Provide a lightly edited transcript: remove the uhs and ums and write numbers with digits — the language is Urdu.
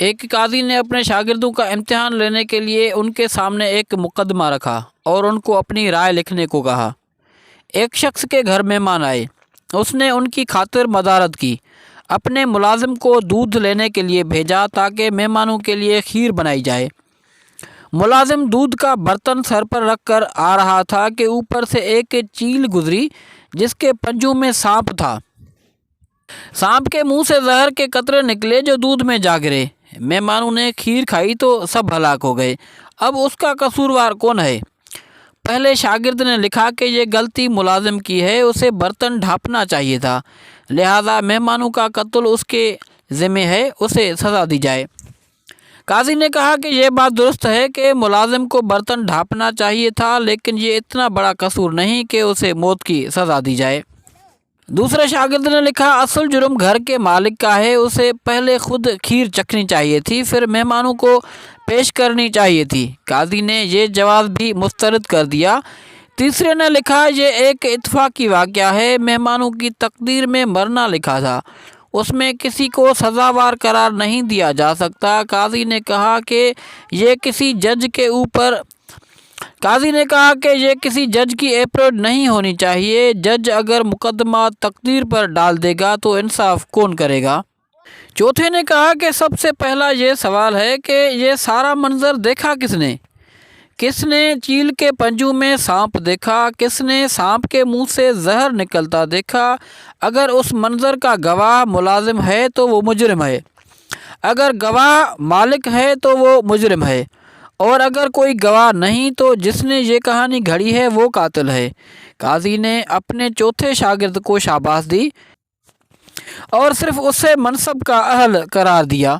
ایک قاضی نے اپنے شاگردوں کا امتحان لینے کے لیے ان کے سامنے ایک مقدمہ رکھا اور ان کو اپنی رائے لکھنے کو کہا۔ ایک شخص کے گھر مہمان آئے، اس نے ان کی خاطر مدارت کی، اپنے ملازم کو دودھ لینے کے لیے بھیجا تاکہ مہمانوں کے لیے کھیر بنائی جائے۔ ملازم دودھ کا برتن سر پر رکھ کر آ رہا تھا کہ اوپر سے ایک چیل گزری جس کے پنجوں میں سانپ تھا۔ سانپ کے منہ سے زہر کے قطرے نکلے جو دودھ میں جا گرے۔ مہمانوں نے کھیر کھائی تو سب ہلاک ہو گئے۔ اب اس کا قصوروار کون ہے؟ پہلے شاگرد نے لکھا کہ یہ غلطی ملازم کی ہے، اسے برتن ڈھانپنا چاہیے تھا، لہذا مہمانوں کا قتل اس کے ذمہ ہے، اسے سزا دی جائے۔ قاضی نے کہا کہ یہ بات درست ہے کہ ملازم کو برتن ڈھانپنا چاہیے تھا، لیکن یہ اتنا بڑا قصور نہیں کہ اسے موت کی سزا دی جائے۔ دوسرے شاگرد نے لکھا اصل جرم گھر کے مالک کا ہے، اسے پہلے خود کھیر چکھنی چاہیے تھی، پھر مہمانوں کو پیش کرنی چاہیے تھی۔ قاضی نے یہ جواز بھی مسترد کر دیا۔ تیسرے نے لکھا یہ ایک اتفاقی واقعہ ہے، مہمانوں کی تقدیر میں مرنا لکھا تھا، اس میں کسی کو سزاوار قرار نہیں دیا جا سکتا۔ قاضی نے کہا کہ یہ کسی جج کی اپروچ نہیں ہونی چاہیے، جج اگر مقدمہ تقدیر پر ڈال دے گا تو انصاف کون کرے گا؟ چوتھے نے کہا کہ سب سے پہلا یہ سوال ہے کہ یہ سارا منظر دیکھا کس نے؟ کس نے چیل کے پنجوں میں سانپ دیکھا؟ کس نے سانپ کے منہ سے زہر نکلتا دیکھا؟ اگر اس منظر کا گواہ ملازم ہے تو وہ مجرم ہے، اگر گواہ مالک ہے تو وہ مجرم ہے، اور اگر کوئی گواہ نہیں تو جس نے یہ کہانی گھڑی ہے وہ قاتل ہے۔ قاضی نے اپنے چوتھے شاگرد کو شاباش دی اور صرف اسے منصب کا اہل قرار دیا۔